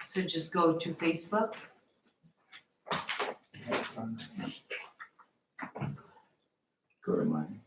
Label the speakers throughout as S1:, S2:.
S1: So just go to Facebook.
S2: Go to mine.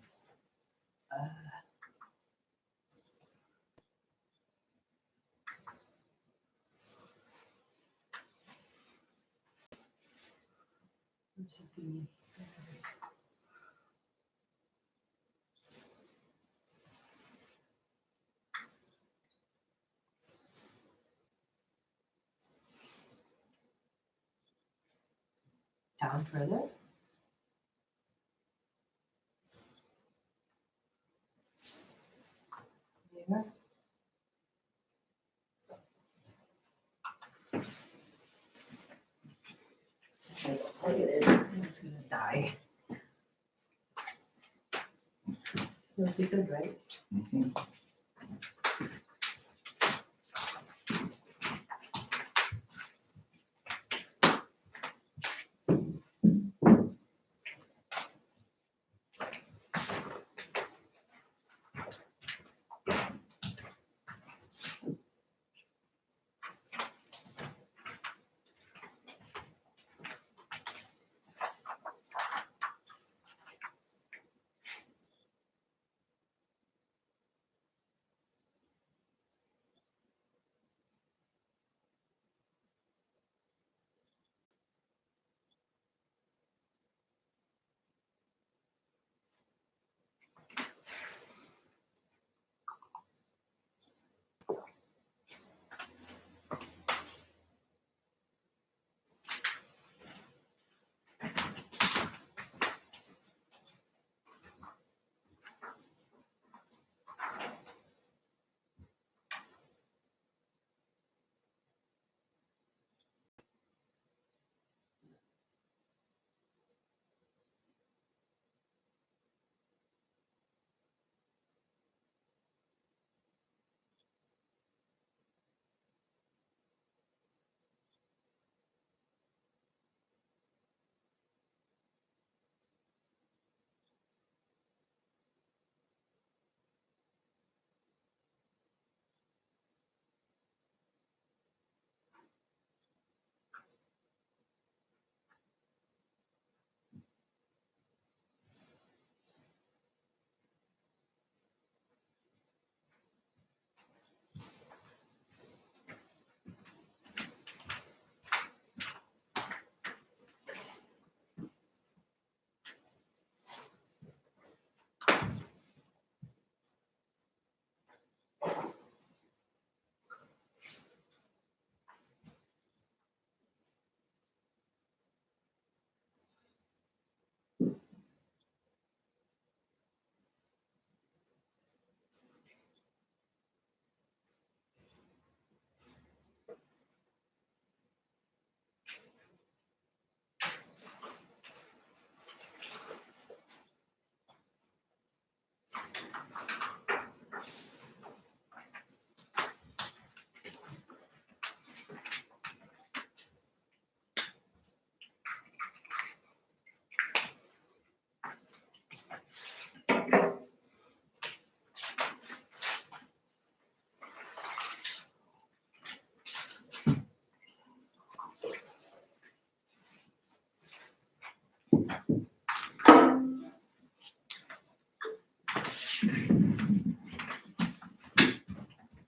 S1: Down further. There. So if I plug it in, it's gonna die. It'll be good, right?
S2: Mhm.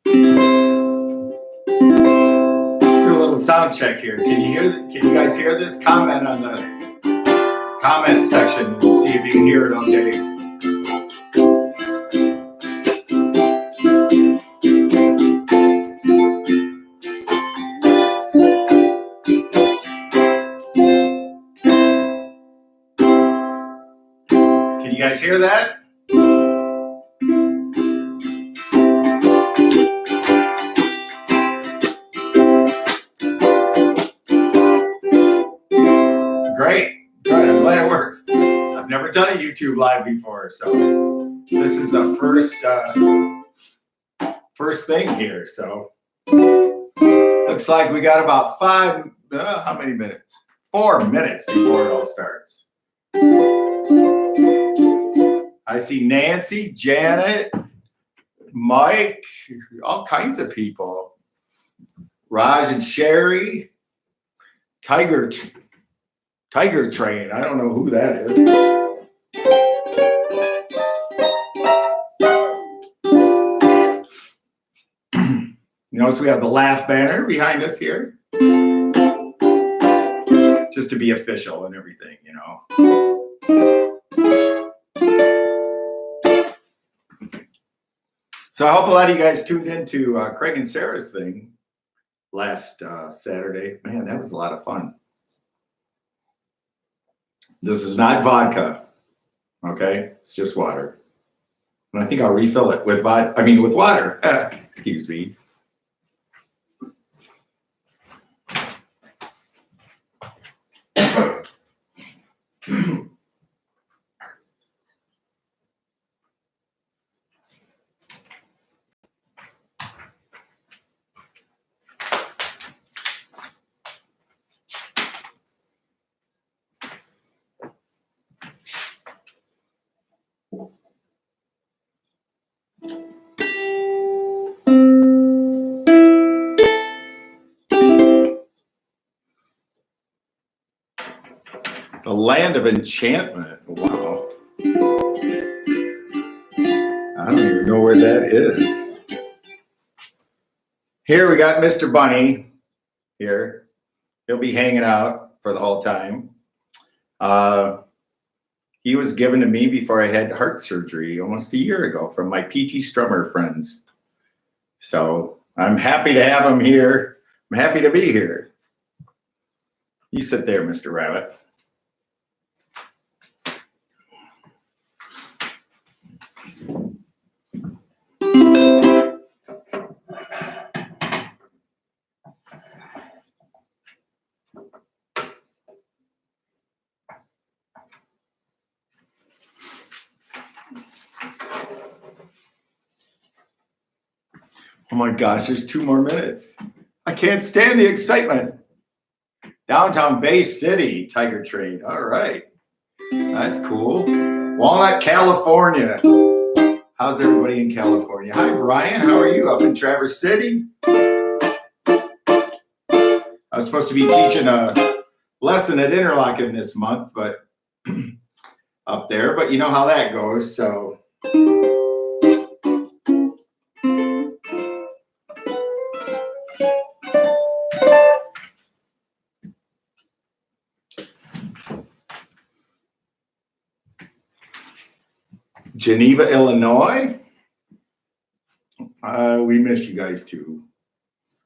S2: Do a little sound check here. Can you guys hear this? Comment on the comment section and see if you can hear it okay. Can you guys hear that? Great. Good. I'm glad it works. I've never done a YouTube live before, so this is the first thing here. So looks like we got about how many minutes? 4 minutes before it all starts. I see Nancy, Janet, Mike, all kinds of people. Raj and Sherry, Tiger Train. I don't know who that is. You notice we have the laugh banner behind us here. Just to be official and everything, you know. So I hope a lot of you guys tuned into Craig and Sarah's thing last Saturday. Man, that was a lot of fun. This is not vodka, okay? It's just water. And I think I'll refill it with water. Excuse me. The land of enchantment. Wow. I don't even know where that is. Here we got Mr. Bunny here. He'll be hanging out for the whole time. He was given to me before I had heart surgery almost a year ago from my PT Strummer friends. So I'm happy to have him here. I'm happy to be here. You sit there, Mr. Rabbit. Oh my gosh, there's 2 more minutes. I can't stand the excitement. Downtown Bay City, Tiger Train. All right. That's cool. Walnut, California. How's everybody in California? Hi, Brian. How are you up in Traverse City? I was supposed to be teaching a lesson at Interlochen this month, but up there. But you know how that goes, so. Geneva, Illinois. We miss you guys too.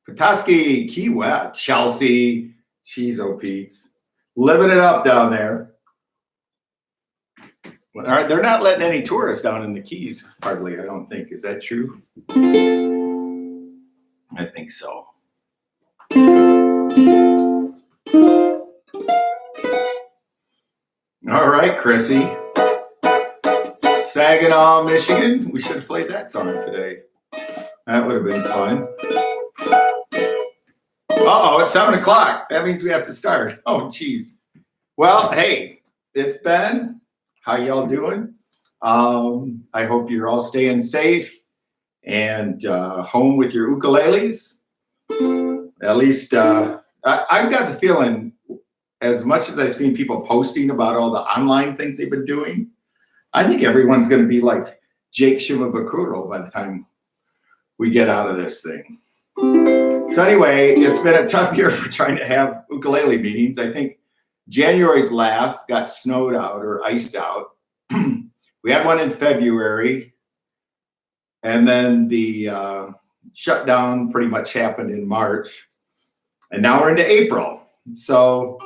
S2: Petoskey, Key West, Chelsea, Cheezo Pete's. Living it up down there. All right, they're not letting any tourists down in the Keys, hardly, I don't think. Is that true? I think so. All right, Chrissy. Saginaw, Michigan. We should have played that song today. That would have been fun. Uh-oh, it's 7 o'clock. That means we have to start. Oh, geez. Well, hey, it's Ben. How y'all doing? I hope you're all staying safe and home with your ukuleles. At least I've got the feeling, as much as I've seen people posting about all the online things they've been doing, I think everyone's going to be like Jake Shimabukuro by the time we get out of this thing. So anyway, it's been a tough year for trying to have ukulele meetings. I think January's laugh got snowed out or iced out. We had one in February, and then the shutdown pretty much happened in March, and now we're into April. So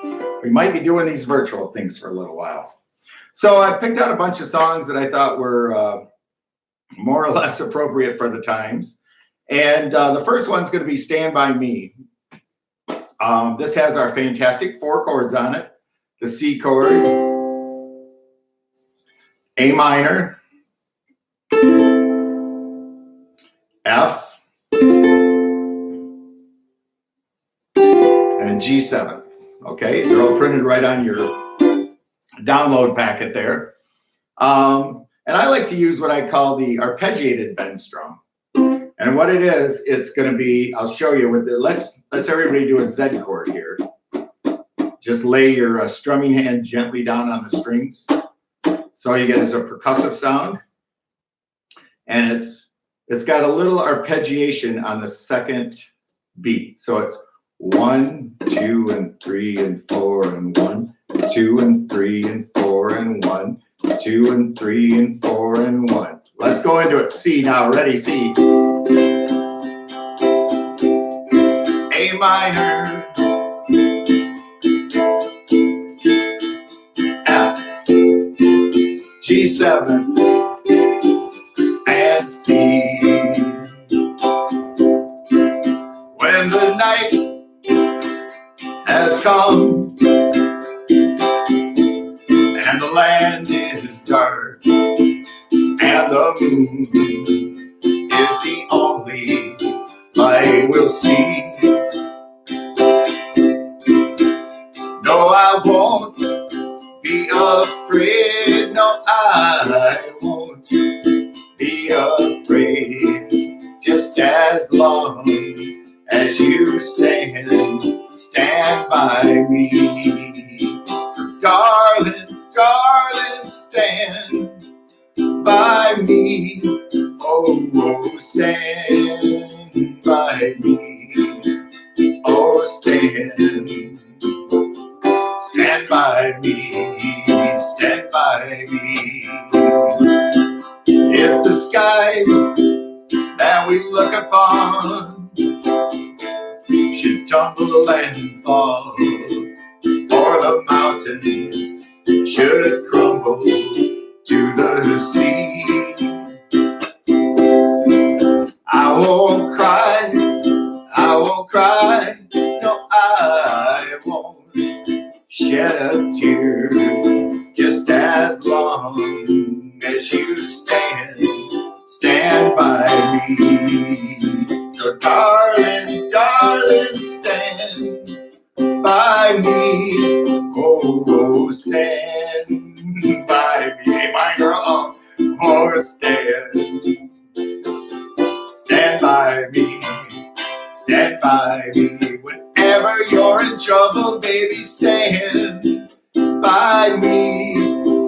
S2: we might be doing these virtual things for a little while. So I picked out a bunch of songs that I thought were more or less appropriate for the times. And the first one's going to be Stand By Me. This has our fantastic 4 chords on it. the C chord, A minor, F, and G7. Okay, they're all printed right on your download packet there. And I like to use what I call the arpeggiated bend strum. And what it is, it's going to be, I'll show you with the, let's everybody do a Z chord here. Just lay your strumming hand gently down on the strings. So all you get is a percussive sound. And it's got a little arpeggiation on the second beat. So it's 1, 2, and 3, and 4, and 1, 2, and 3, and 4, and 1, 2, and 3, and 4, and 1. Let's go into it. C now. Ready? C. A minor. F. G7. And C. When the night has come and the land is dark and the moon is the only light we'll see. No, I won't be afraid. No, I won't be afraid. Just as long as you stand by me. So darling, darling, stand by me. Oh, oh, stand by me. Oh, stand by me. Stand by me. If the sky that we look upon should tumble and fall, or the mountains should crumble to the sea, I won't cry, I won't cry, no, I won't shed a tear, just as long as you stand by me. So darling, darling, stand by me. Oh, oh, stand by me. Hey, my girl, oh, stand by me. Stand by me. Whenever you're in trouble, baby, stand by me.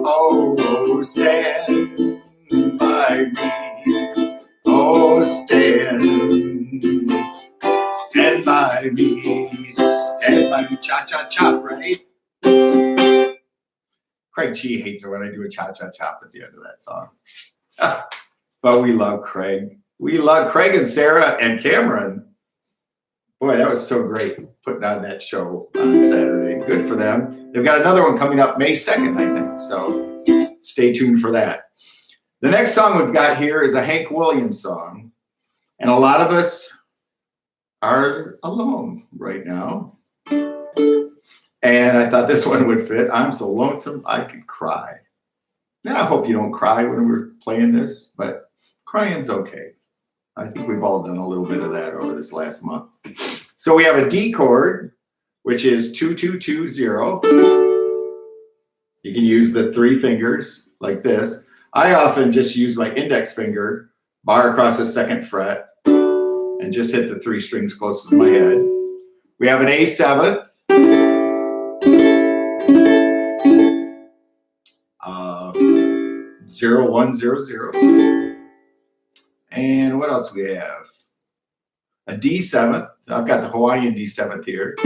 S2: Oh, oh, stand by me. Oh, stand by me. Stand by me. Cha-cha-chop. Ready? Craig G hates it when I do a cha-cha-chop at the end of that song. But we love Craig. We love Craig and Sarah and Cameron. Boy, that was so great putting on that show on Saturday. Good for them. They've got another one coming up May 2nd, I think. So stay tuned for that. The next song we've got here is a Hank Williams song. And a lot of us are alone right now. And I thought this one would fit. I'm so lonesome I could cry. Now, I hope you don't cry when we're playing this, but crying's okay. I think we've all done a little bit of that over this last month. So we have a D chord, which is 2-2-2-0. You can use the 3 fingers like this. I often just use my index finger, bar across the 2nd fret, and just hit the 3 strings closest to my head. We have an A7th. 0-1-0-0. And what else we have? A D7th. I've got the Hawaiian D7th here,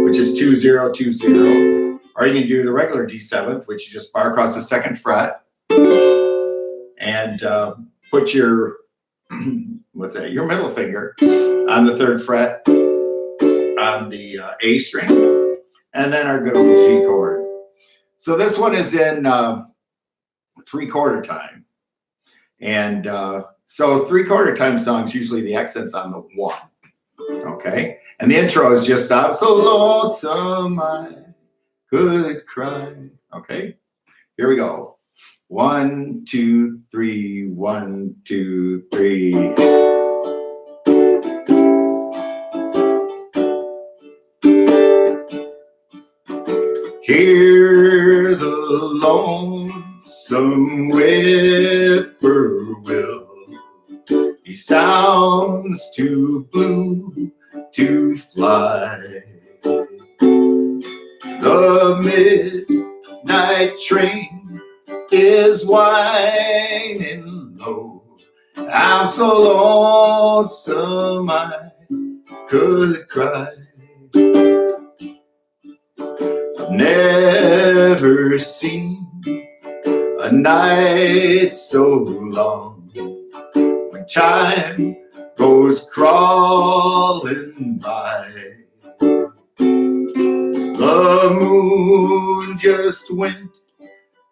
S2: which is 2-0-2-0. Or you can do the regular D7th, which you just bar across the 2nd fret and put your your middle finger on the 3rd fret on the A string, and then our good old G chord. So this one is in 3/4 time, and so 3/4 time songs, usually the accent's on the 1, okay? And the intro is just, I'm so lonesome I could cry. Okay, here we go. 1, 2, 3, 1, 2, 3. Hear the lonesome whippoorwill. He sounds too blue to fly. The midnight train is whining low. I'm so lonesome I could cry. I've never seen a night so long when time goes crawling by. The moon just went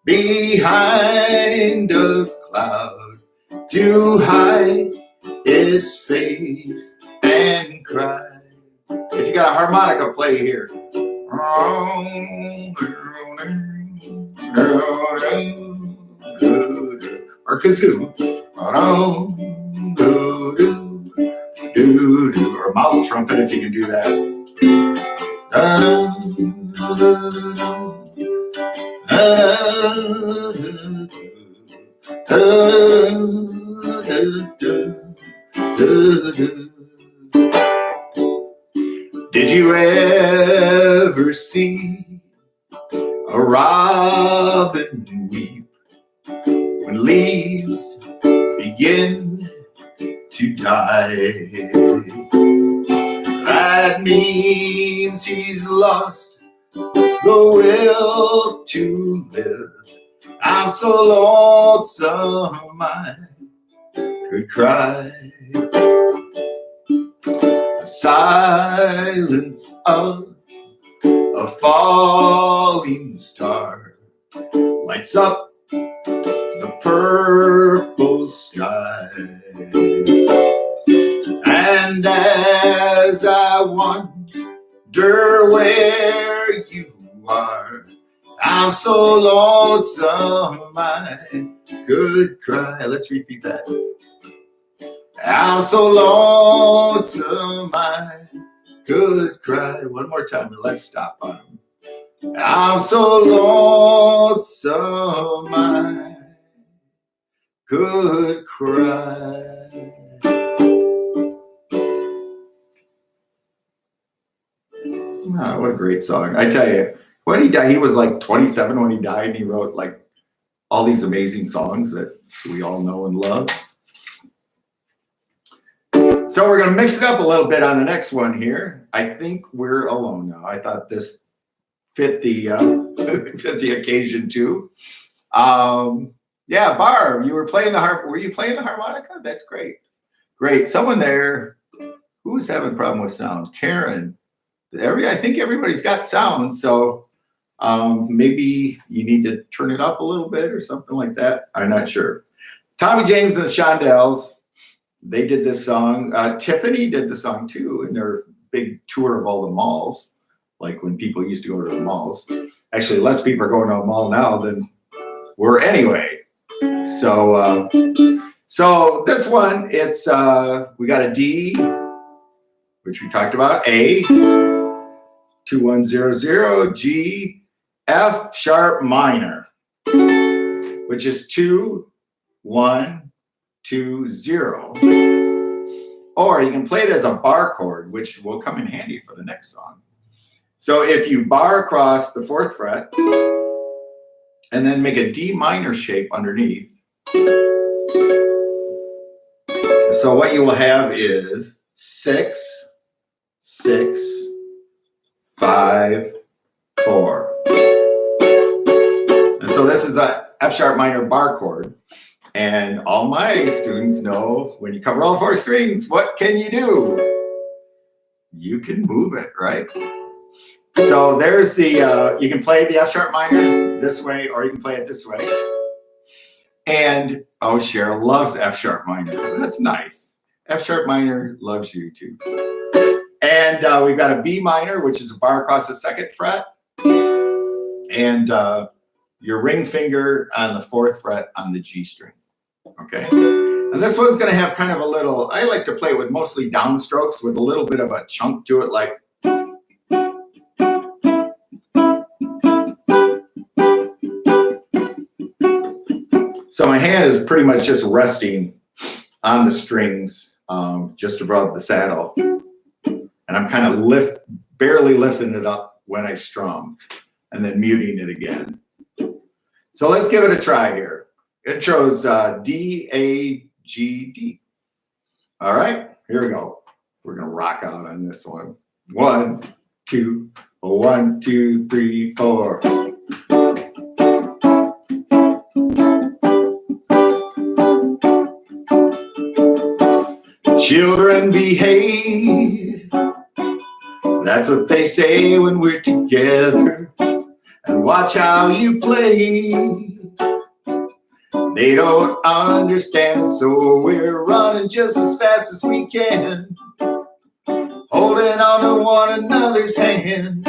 S2: behind a cloud to hide its face and cry. If you got a harmonica, play here. Or kazoo. Or mouth trumpet if you can do that. Did you ever see a robin weep when leaves begin to die? That means he's lost the will to live. I'm so lonesome I could cry. The silence of a falling star lights up the purple sky. And as I wonder where you are, I'm so lonesome I could cry. Let's repeat that. I'm so lonesome I could cry. One more time, and let's stop on them. I'm so lonesome I could cry. Oh, what a great song. I tell you, when he died, he was like 27 when he died, and he wrote like all these amazing songs that we all know and love. So we're going to mix it up a little bit on the next one here. I think we're alone now. I thought this fit the fit the occasion too. Yeah, Barb, you were playing the harp. Were you playing the harmonica? That's great. Great. Someone there who's having a problem with sound. Karen. I think everybody's got sound, so maybe you need to turn it up a little bit or something like that. I'm not sure. Tommy James and the Shondells, they did this song. Tiffany did the song too in their big tour of all the malls, like when people used to go to the malls. Actually, less people are going to a mall now than were anyway. So this one, it's we got a D, which we talked about, A, 2100, G, F sharp minor, which is 2, 1, 2, 0. Or you can play it as a bar chord, which will come in handy for the next song. So if you bar across the 4th fret and then make a D minor shape underneath. So what you will have is 6, 6, 5, 4. And so this is a F sharp minor bar chord. And all my students know when you cover all 4 strings, what can you do? You can move it, right? So there's the, you can play the F sharp minor this way, or you can play it this way. And, oh, Cheryl loves F sharp minor. That's nice. F sharp minor loves you too. And we've got a B minor, which is a bar across the 2nd fret. and your ring finger on the 4th fret on the G string. Okay, and this one's going to have kind of a little, I like to play it with mostly downstrokes with a little bit of a chunk to it, like. So my hand is pretty much just resting on the strings, just above the saddle. And I'm kind of barely lifting it up when I strum and then muting it again. So let's give it a try here. Intro's D, A, G, D. All right, here we go. We're gonna rock out on this one. 1, 2, 1, 2, 3, 4. Children behave. That's what they say when we're together. And watch how you play. They don't understand, so we're running just as fast as we can, holding on to one another's hand,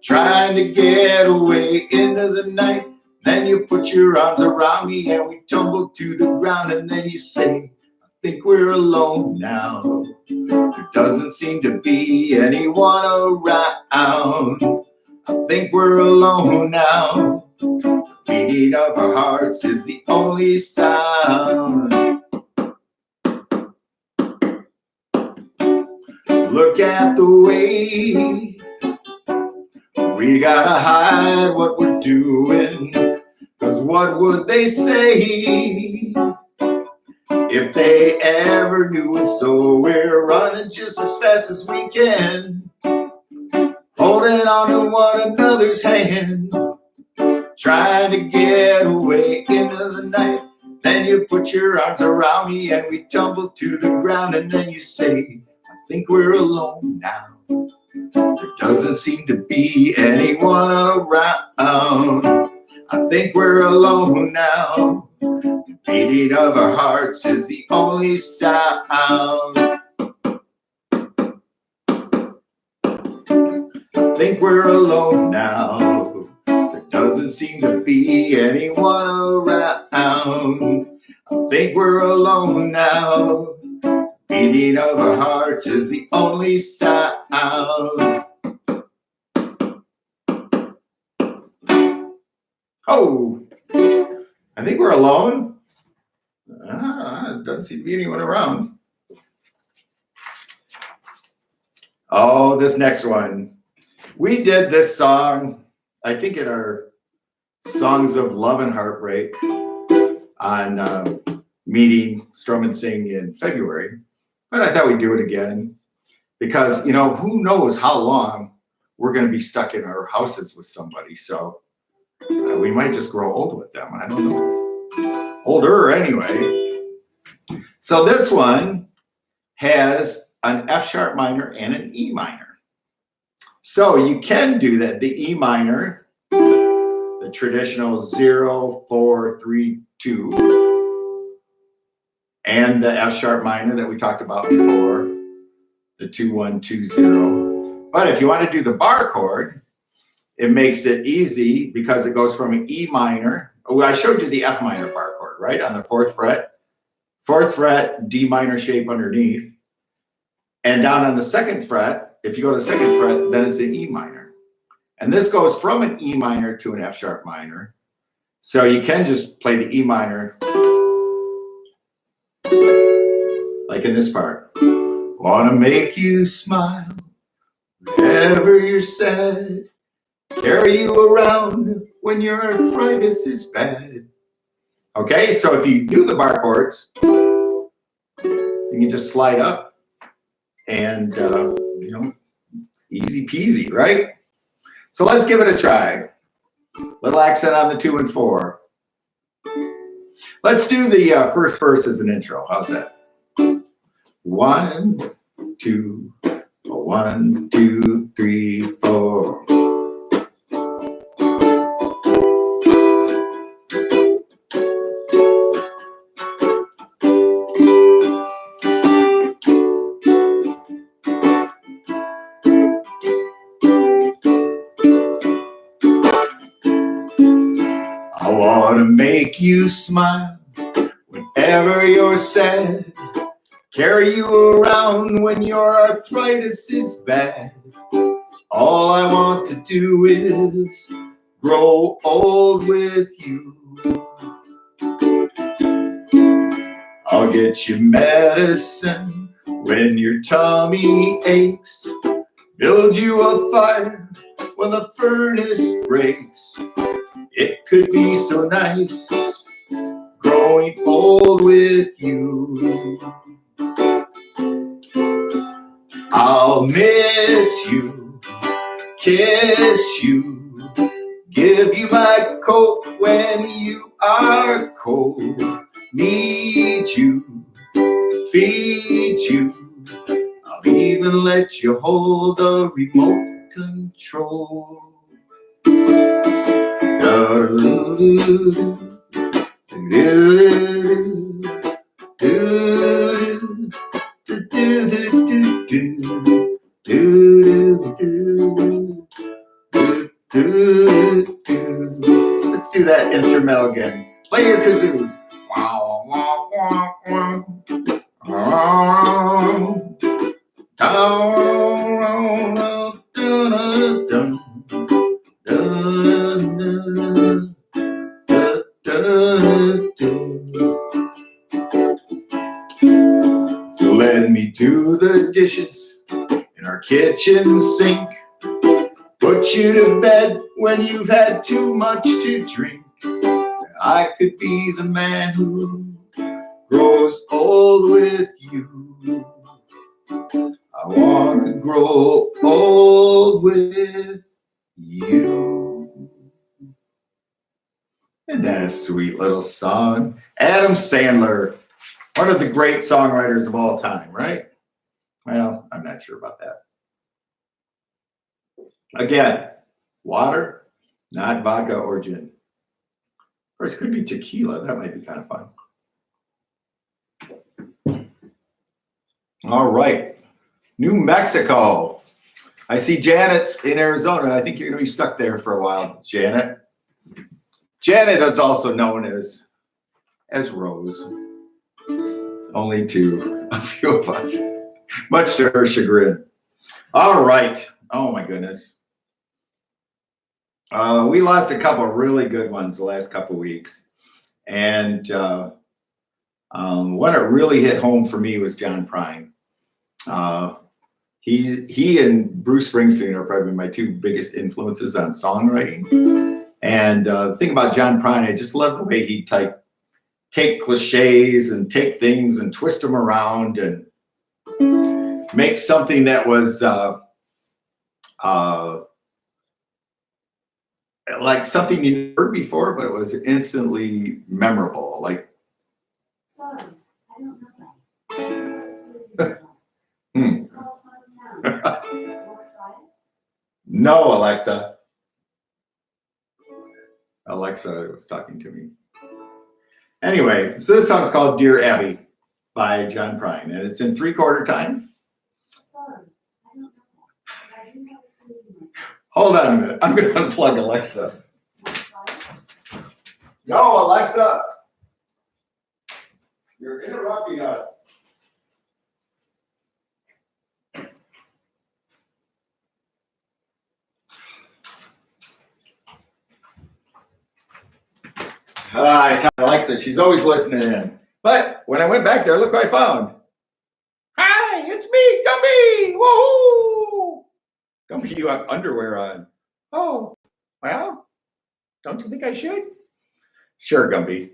S2: trying to get away into the night. Then you put your arms around me and we tumble to the ground, and then you say, I think we're alone now. There doesn't seem to be anyone around. I think we're alone now. The beating of our hearts is the only sound. Look at the way we gotta hide what we're doing, 'cause what would they say if they ever knew it? So we're running just as fast as we can, holding on to one another's hand, trying to get away into the night. Then you put your arms around me and we tumble to the ground, and then you say, I think we're alone now. There doesn't seem to be anyone around. I think we're alone now. The beating of our hearts is the only sound. I think we're alone now. There doesn't seem to be anyone around. I think we're alone now. Beating of our hearts is the only sound. Oh, I think we're alone. Doesn't seem to be anyone around. Oh, this next one. We did this song, I think, in our Songs of Love and Heartbreak on meeting Strum and Sing in February. But I thought we'd do it again because, you know, who knows how long we're going to be stuck in our houses with somebody. So we might just grow old with them. I don't know. Older anyway. So this one has an F sharp minor and an E minor. So you can do that. The E minor, the traditional 0, 4, 3, 2, and the F sharp minor that we talked about before, the 2, 1, 2, 0. But if you want to do the bar chord, it makes it easy because it goes from an E minor. Oh, I showed you the F minor bar chord, right? On the 4th fret. 4th fret, D minor shape underneath. And down on the 2nd fret, if you go to the 2nd fret, then it's an E minor. And this goes from an E minor to an F sharp minor. So you can just play the E minor, like in this part. Wanna make you smile whenever you're sad. Carry you around when your arthritis is bad. Okay, so if you do the bar chords, you can just slide up and, you know, easy peasy, right? So let's give it a try. Little accent on the 2 and 4. Let's do the first verse as an intro. How's that? 1, 2, 1, 2, 3, 4. I wanna make you smile whenever you're sad. Carry you around when your arthritis is bad. All I want to do is grow old with you. I'll get you medicine when your tummy aches. Build you a fire when the furnace breaks. It could be so nice growing old with you. I'll miss you, kiss you, give you my coat when you are cold. Need you, feed you, I'll even let you hold the remote control. Let's do that instrumental again. Play your kazoos. So let me do the dishes in our kitchen sink. Put you to bed when you've had too much to drink. I could be the man who grows old with you. I want to grow old with you. Isn't that a sweet little song? Adam Sandler, one of the great songwriters of all time, right? Well, I'm not sure about that. Again, water, not vodka or gin. Of course, it could be tequila. That might be kind of fun. All right. New Mexico. I see Janet's in Arizona. I think you're going to be stuck there for a while, Janet. Janet is also known as Rose. Only to a few of us, much to her chagrin. All right. Oh, my goodness. We lost a couple of really good ones the last couple of weeks. And one that really hit home for me was John Prine. He and Bruce Springsteen are probably my two biggest influences on songwriting. And the thing about John Prine, I just love the way he take cliches and take things and twist them around and make something that was like something you heard before, but it was instantly memorable. Like,
S3: sorry, I don't know that. It's called Fun Sounds. You want to try it?
S2: No, Alexa. Alexa was talking to me. Anyway, so this song's called Dear Abby by John Prine, and it's in 3/4 time.
S3: Sorry, I don't know that. I do have a student.
S2: Hold on a minute. I'm going to unplug Alexa.
S3: Want to try it?
S2: No, Alexa. You're interrupting us. I tell Alexa, she's always listening in. But when I went back there, look what I found. Hi, it's me, Gumby. Woohoo! Gumby, you have underwear on. Oh, well, don't you think I should? Sure, Gumby.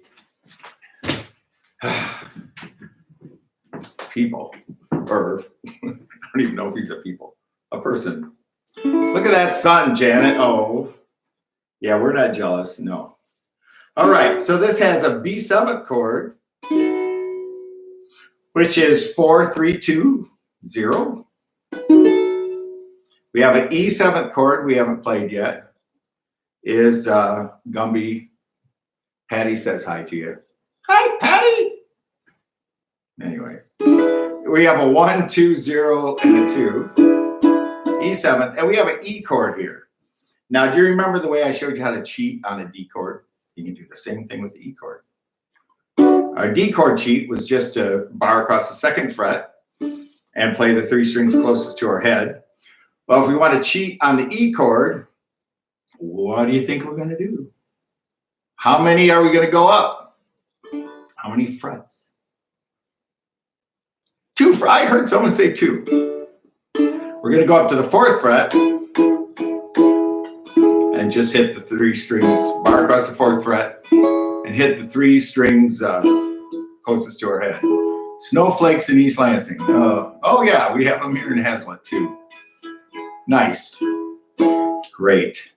S2: People. Or, I don't even know if he's a people. A person. Look at that sun, Janet. Oh, yeah, we're not jealous. No. All right, so this has a B7 chord, which is 4-3-2-0. We have an E7 chord we haven't played yet. Is Gumby. Patty says hi to you. Hi, Patty. Anyway, we have a 1-2-0 and a 2. E7, and we have an E chord here. Now, do you remember the way I showed you how to cheat on a D chord? You can do the same thing with the E chord. Our D chord cheat was just to bar across the 2nd fret and play the 3 strings closest to our head. Well, if we want to cheat on the E chord, what do you think we're going to do? How many are we going to go up? How many frets? 2. I heard someone say 2. We're going to go up to the 4th fret and just hit the 3 strings, bar across the 4th fret, and hit the 3 strings closest to our head. Snowflakes in East Lansing. Oh yeah, we have them here in Hazlet too. Nice. Great.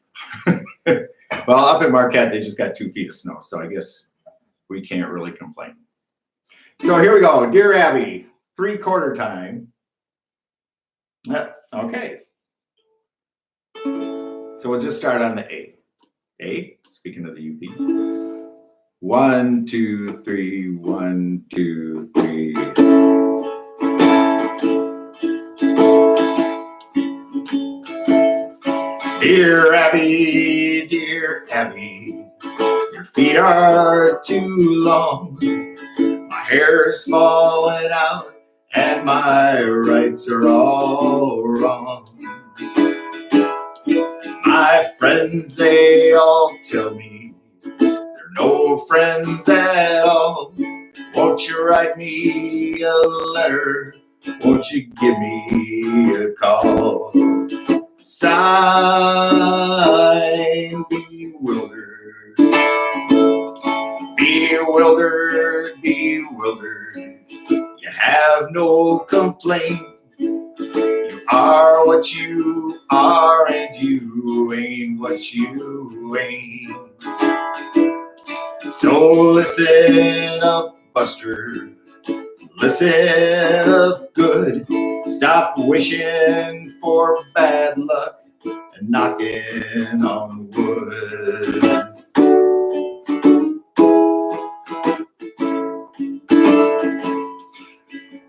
S2: Well, up in Marquette, they just got 2 feet of snow, so I guess we can't really complain. So here we go. Dear Abby, 3/4 time. Okay. So we'll just start on the A. A, speaking of the UP. 1, 2, 3, 1, 2, 3. Dear Abby, your feet are too long. My hair's falling out and my rights are all wrong. My friends, they all tell me they're no friends at all. Won't you write me a letter? Won't you give me a call? Sign, bewildered, bewildered, bewildered. You have no complaint. You are what you are, and you ain't what you ain't. So listen up, Buster. Listen up good. Stop wishing for bad luck and knocking on wood.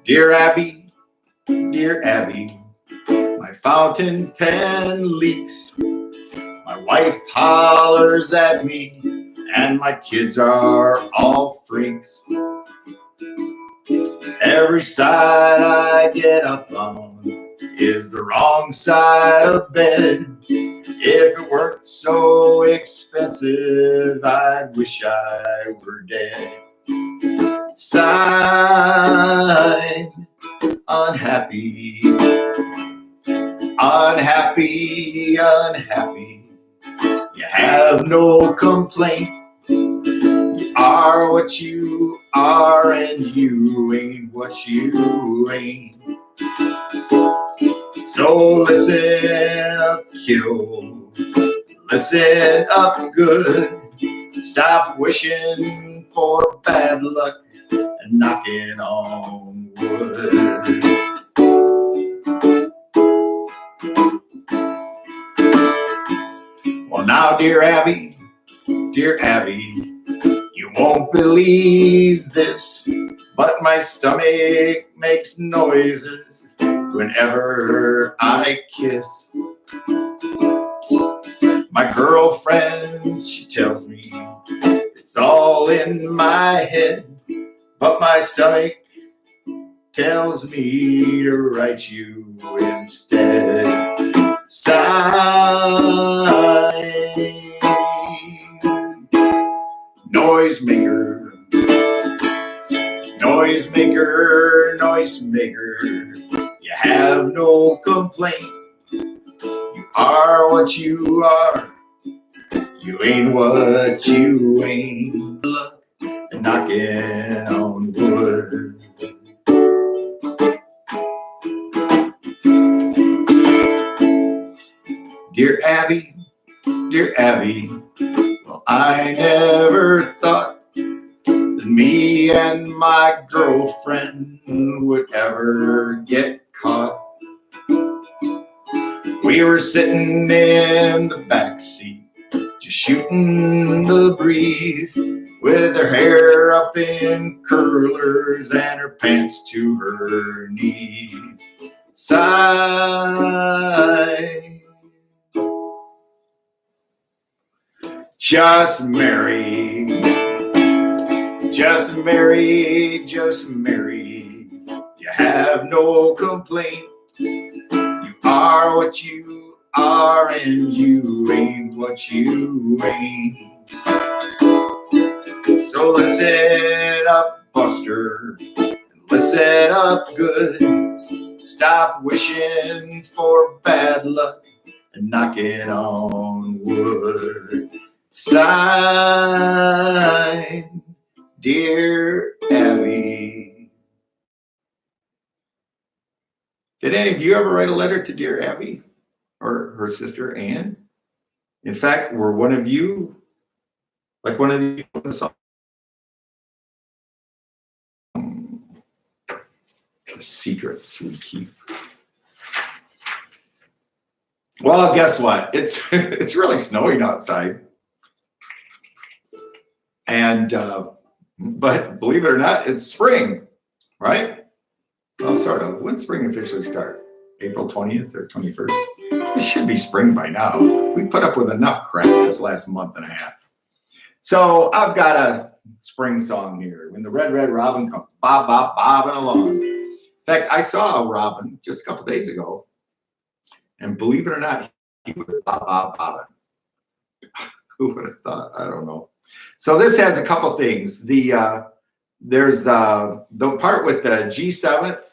S2: Dear Abby, my fountain pen leaks. My wife hollers at me, and my kids are all freaks. Every side I get up on is the wrong side of bed. If it weren't so expensive, I'd wish I were dead. Sign, unhappy, unhappy, unhappy. You have no complaint. You are what you are, and you ain't what you ain't. So listen up, kiddo. Listen up good. Stop wishing for bad luck and knocking on wood. Well, now, dear Abby, you won't believe this, but my stomach makes noises whenever I kiss. My girlfriend, she tells me it's all in my head, but my stomach tells me to write you instead. Sign, noisemaker, noisemaker, noisemaker. You have no complaint. You are what you are. You ain't what you ain't. Look and knocking on wood. Dear Abby, well, I never thought that me and my girlfriend would ever get caught. We were sitting in the back seat, just shooting the breeze, with her hair up in curlers and her pants to her knees. Sigh. Just married, just married, just married. You have no complaint. You are what you are, and you ain't what you ain't. So listen up, Buster, and listen up good. Stop wishing for bad luck and knock it on wood. Sign, Dear Abby. Did any of you ever write a letter to Dear Abby or her sister Anne? In fact, were one of you like one of the people in the song? The secrets we keep. Well, guess what? It's really snowing outside, and but believe it or not, it's spring, right? Well, sort of. When's spring officially start? April 20th or 21st? It should be spring by now. We put up with enough crap this last month and a half. So I've got a spring song here. When the red, red robin comes, bob, bob, bobbing along. In fact, I saw a robin just a couple days ago, and believe it or not, he was bob, bob, bobbing. Who would have thought? I don't know. So this has a couple things. There's the part with the G7th,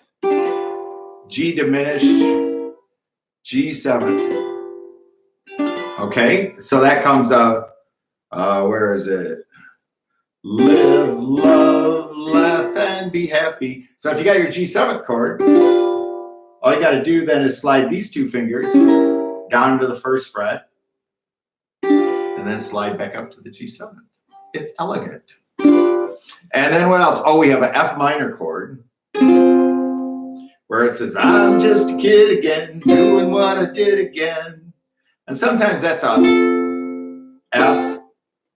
S2: G diminished, G7th. Okay, so that comes where is it? Live, love, laugh, and be happy. So if you got your G7th chord, all you got to do then is slide these two fingers down to the first fret and then slide back up to the G7th. It's elegant. And then what else? Oh, we have an F minor chord where it says, I'm just a kid again, doing what I did again. And sometimes that's a F.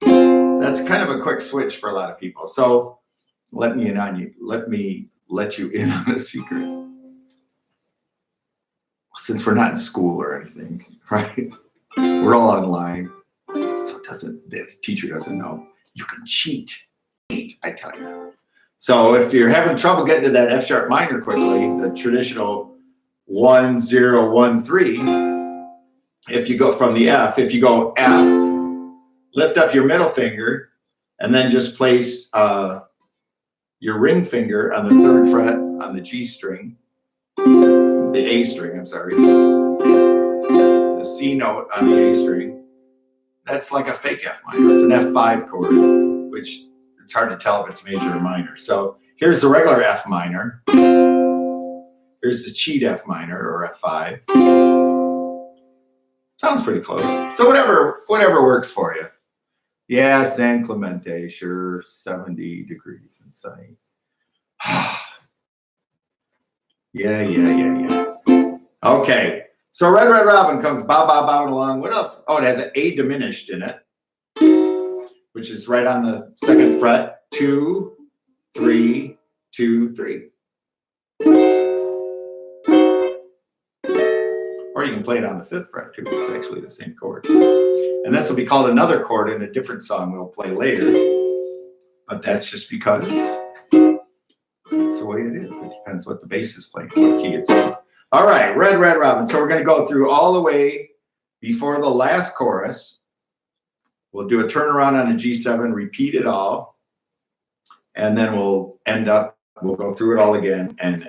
S2: That's kind of a quick switch for a lot of people. So let me let you in on a secret. Since we're not in school or anything, right? We're all online. So the teacher doesn't know. You can cheat, I tell you. So if you're having trouble getting to that F sharp minor quickly, the traditional 1 0 1 3, if you go from the F, if you go F, lift up your middle finger, and then just place your ring finger on the 3rd fret on the G string, the A string, I'm sorry, the C note on the A string. That's like a fake F minor. It's an F5 chord, which it's hard to tell if it's major or minor. So here's the regular F minor. Here's the cheat F minor or F5. Sounds pretty close. So whatever works for you. Yeah, San Clemente, sure, 70 degrees and sunny. Yeah. Okay, so Red Red Robin comes bobbing along. What else? Oh, it has an A diminished in it, which is right on the 2nd fret. 2, 3, 2, 3. Or you can play it on the 5th fret too. It's actually the same chord. And this will be called another chord in a different song we'll play later. But that's just because that's the way it is. It depends what the bass is playing, what key it's in. All right, Red Red Robin. So we're going to go through all the way before the last chorus. We'll do a turnaround on a G7, repeat it all, and then we'll go through it all again and